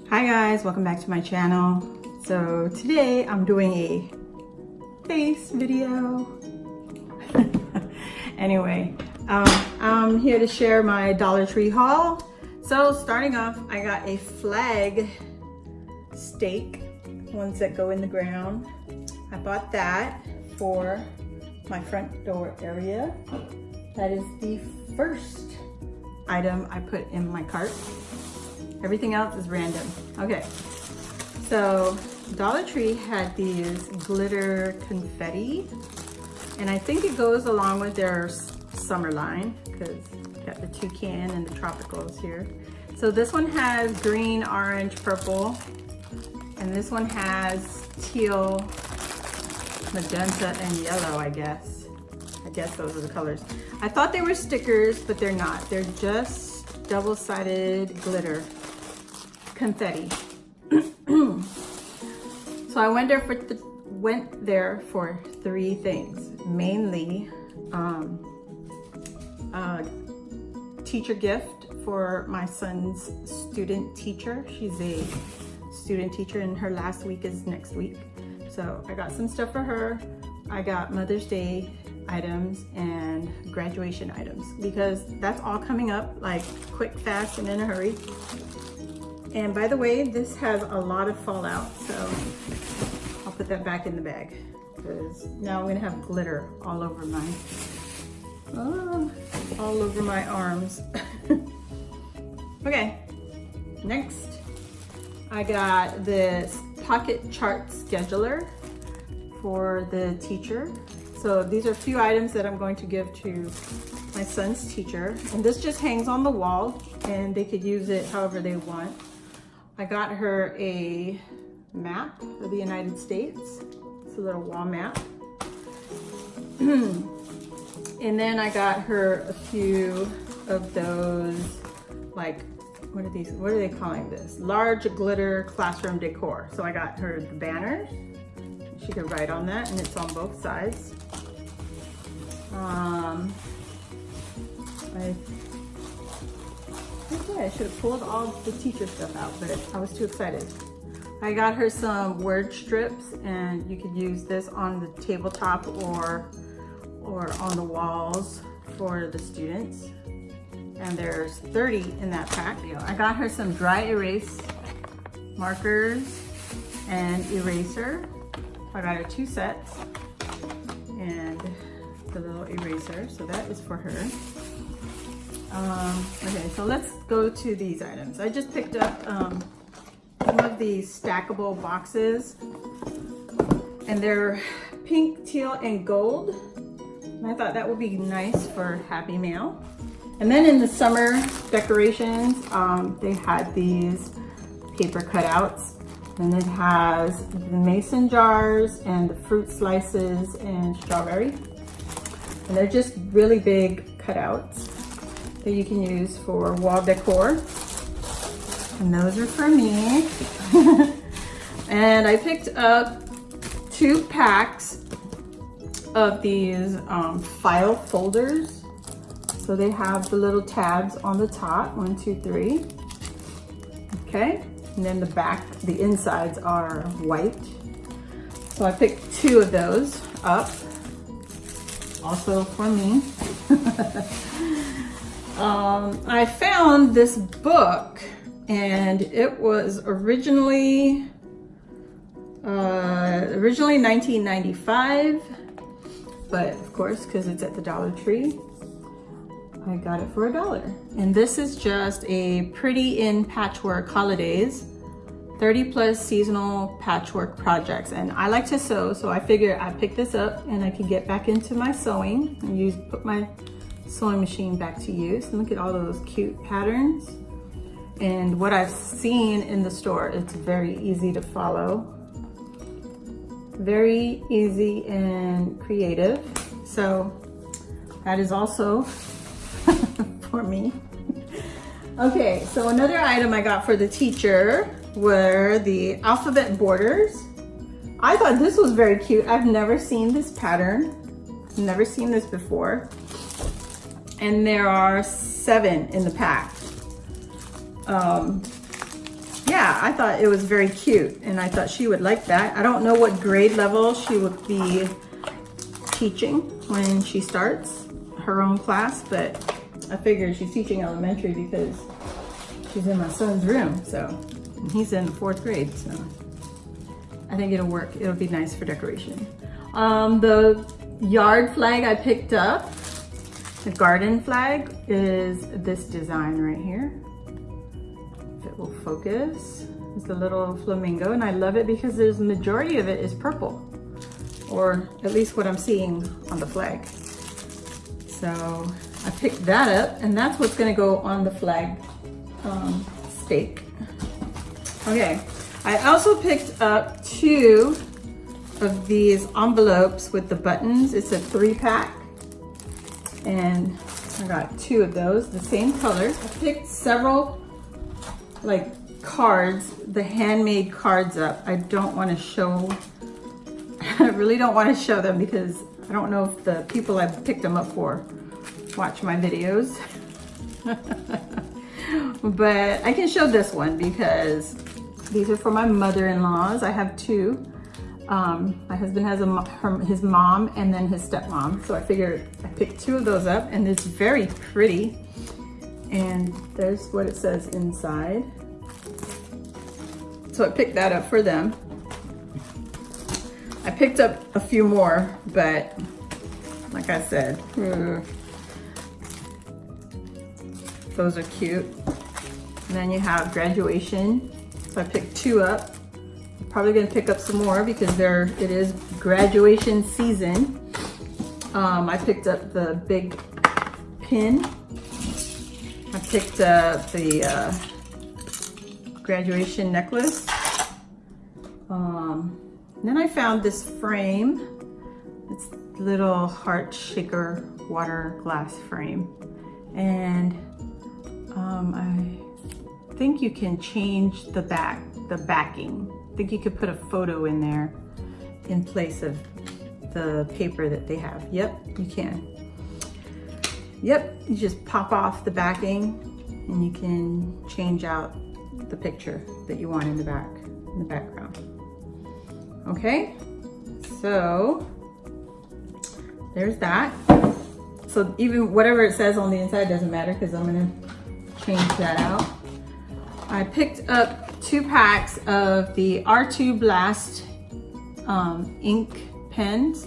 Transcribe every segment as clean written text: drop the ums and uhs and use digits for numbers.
Hi guys, welcome back to my channel. So today I'm doing a face video. Anyway, I'm here to share my Dollar Tree haul. So starting off, I got a flag stake, ones that go in the ground. I bought that for my front door area. That is the first item I put in my cart. Everything else is random. Okay, so Dollar Tree had these glitter confetti, and I think it goes along with their summer line because you got the toucan and the tropicals here. So this one has green, orange, purple, and this one has teal, magenta, and yellow, I guess. I guess those are the colors. I thought they were stickers, but they're not. They're just double-sided glitter confetti. So I went there for three things. Mainly a teacher gift for my son's student teacher. She's a student teacher and her last week is next week. So I got some stuff for her. I got Mother's Day items and graduation items because that's all coming up like quick, fast, and in a hurry. And by the way, this has a lot of fallout, so I'll put that back in the bag because now I'm gonna have glitter all over my arms. Okay, next I got this pocket chart scheduler for the teacher. So these are a few items that I'm going to give to my son's teacher, and this just hangs on the wall and they could use it however they want. I got her a map of the United States. It's a little wall map. And then I got her a few of those, like, what are these? What are they calling this? Large glitter classroom decor. So I got her the banners. She could write on that, and it's on both sides. I should have pulled all the teacher stuff out, but I was too excited. I got her some word strips, and you could use this on the tabletop or on the walls for the students. And there's 30 in that pack. I got her some dry erase markers and eraser. I got her 2 sets and the little eraser, so that is for her. Okay, so let's go to these items. I just picked up some of these stackable boxes, and they're pink, teal, and gold. And I thought that would be nice for Happy Mail. And then in the summer decorations, they had these paper cutouts, and it has the mason jars and the fruit slices and strawberry. And they're just really big cutouts that you can use for wall decor. And those are for me. And I picked up 2 packs of these file folders. So they have the little tabs on the top, 1, 2, 3. Okay, and then the back, the insides are white. So I picked 2 of those up, also for me. I found this book, and it was originally 1995, but of course, because it's at the Dollar Tree, I got it for $1. And this is just a Pretty in Patchwork Holidays, 30+ seasonal patchwork projects. And I like to sew, so I figured I'd pick this up and I could get back into my sewing and put my sewing machine back to use. And look at all those cute patterns. And what I've seen in the store, it's very easy to follow. Very easy and creative. So that is also for me. Okay, so another item I got for the teacher were the alphabet borders. I thought this was very cute. I've never seen this pattern. Never seen this before. And there are 7 in the pack. Yeah, yeah, I thought it was very cute, and I thought she would like that. I don't know what grade level she would be teaching when she starts her own class, but I figured she's teaching elementary because she's in my son's room, so, and he's in the 4th grade, so I think it'll work. It'll be nice for decoration. The yard flag I picked up, the garden flag, is this design right here. If it will focus, it's the little flamingo, and I love it because there's the majority of it is purple, or at least what I'm seeing on the flag. So I picked that up, and that's what's gonna go on the flag stake. Okay, I also picked up 2 of these envelopes with the buttons. It's a 3-pack, and I got 2 of those, the same color. I picked several like cards, the handmade cards up. I don't want to show, I really don't want to show them because I don't know if the people I picked them up for watch my videos. But I can show this one because these are for my mother-in-laws. I have 2. My husband has his mom and then his stepmom. So I figured I picked 2 of those up, and it's very pretty. And there's what it says inside. So I picked that up for them. I picked up a few more, but like I said, those are cute. And then you have graduation. So I picked 2 up. I'm probably gonna pick up some more because it is graduation season. I picked up the big pin. I picked up the graduation necklace. Then I found this frame. It's little heart shaker water glass frame. And I think you can change the backing. I think you could put a photo in there in place of the paper that they have. Yep, you can. Yep, you just pop off the backing and you can change out the picture that you want in the background. Okay, so there's that. So even whatever it says on the inside doesn't matter because I'm gonna change that out. I picked up 2 packs of the R2 Blast ink pens,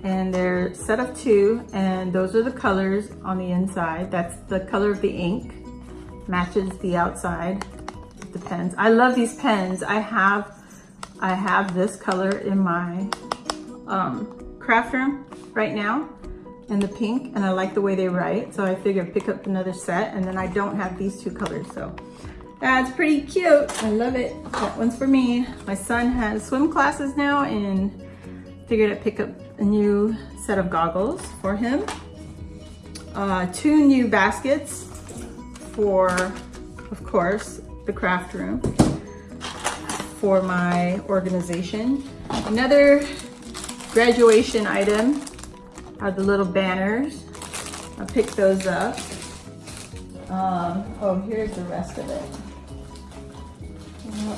and they're a set of 2, and those are the colors on the inside. That's the color of the ink, matches the outside of the pens. I love these pens. I have this color in my craft room right now, in the pink, and I like the way they write, so I figured pick up another set, and then I don't have these 2 colors, so that's pretty cute. I love it. That one's for me. My son has swim classes now, and figured I'd pick up a new set of goggles for him. 2 new baskets for, of course, the craft room for my organization. Another graduation item are the little banners. I picked those up. Oh, here's the rest of it.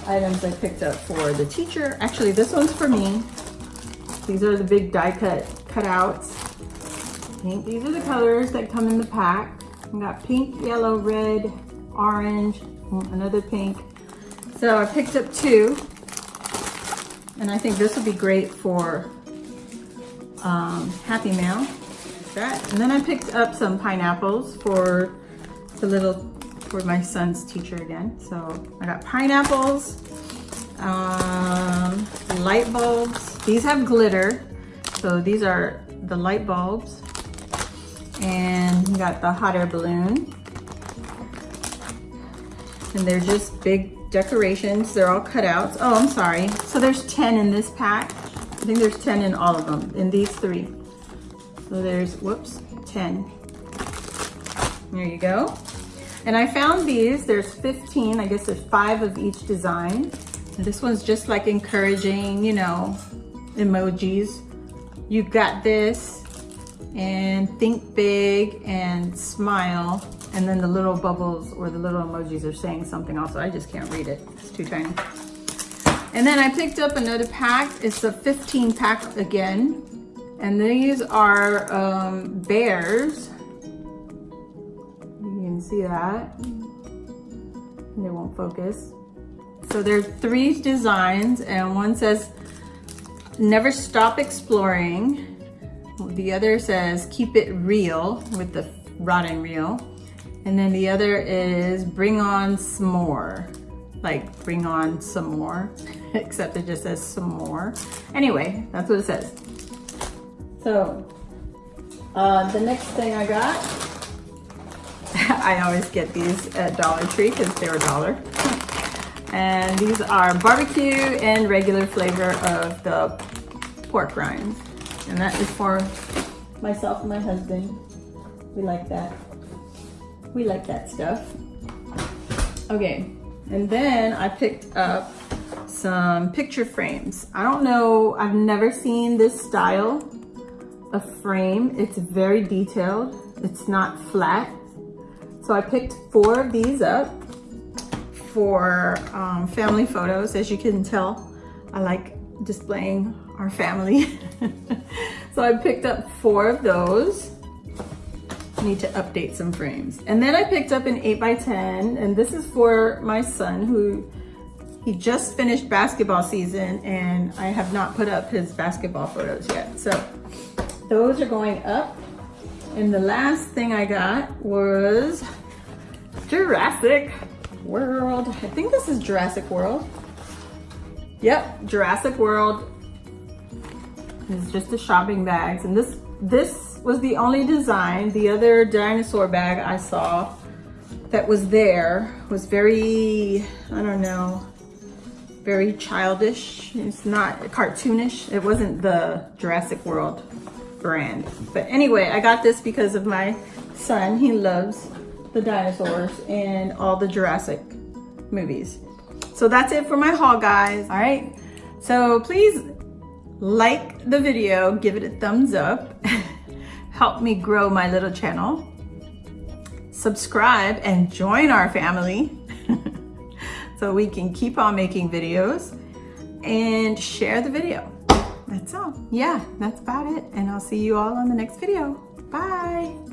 Items I picked up for the teacher. Actually, this one's for me. These are the big die cut cutouts. Pink. These are the colors that come in the pack. We got pink, yellow, red, orange, another pink. So I picked up 2, and I think this would be great for Happy Mail. That. And then I picked up some pineapples for for my son's teacher again. So I got pineapples, light bulbs. These have glitter, so these are the light bulbs. And you got the hot air balloon. And they're just big decorations. They're all cutouts. Oh, I'm sorry. So there's 10 in this pack. I think there's 10 in all of them, in these 3. So there's, 10. There you go. And I found these, there's 15, I guess there's 5 of each design. And this one's just like encouraging, you know, emojis. You got this, and think big, and smile. And then the little bubbles or the little emojis are saying something also. I just can't read it. It's too tiny. And then I picked up another pack. It's a 15 pack again. And these are bears. You can see that. And it won't focus. So there are 3 designs, and one says, never stop exploring. The other says, keep it real, with the rod and reel. And then the other is bring on some more. Like bring on some more, except it just says some more. Anyway, that's what it says. So the next thing I got, I always get these at Dollar Tree because they're $1. And these are barbecue and regular flavor of the pork rinds. And that is for myself and my husband. We like that. We like that stuff. Okay, and then I picked up some picture frames. I don't know, I've never seen this style of frame. It's very detailed. It's not flat. So I picked 4 of these up for family photos. As you can tell, I like displaying our family. So I picked up 4 of those. Need to update some frames. And then I picked up an 8x10, and this is for my son, who he just finished basketball season, and I have not put up his basketball photos yet. So those are going up. And the last thing I got was Jurassic World. I think this is Jurassic World. Yep, Jurassic World. It's just the shopping bags, and this was the only design. The other dinosaur bag I saw that was there was very, I don't know, very childish. It's not cartoonish. It wasn't the Jurassic World brand. But anyway, I got this because of my son. He loves the dinosaurs and all the Jurassic movies. So that's it for my haul, guys. All right, so please like the video, give it a thumbs up. Help me grow my little channel. Subscribe and join our family so we can keep on making videos, and share the video. That's all. Yeah, that's about it. And I'll see you all on the next video. Bye.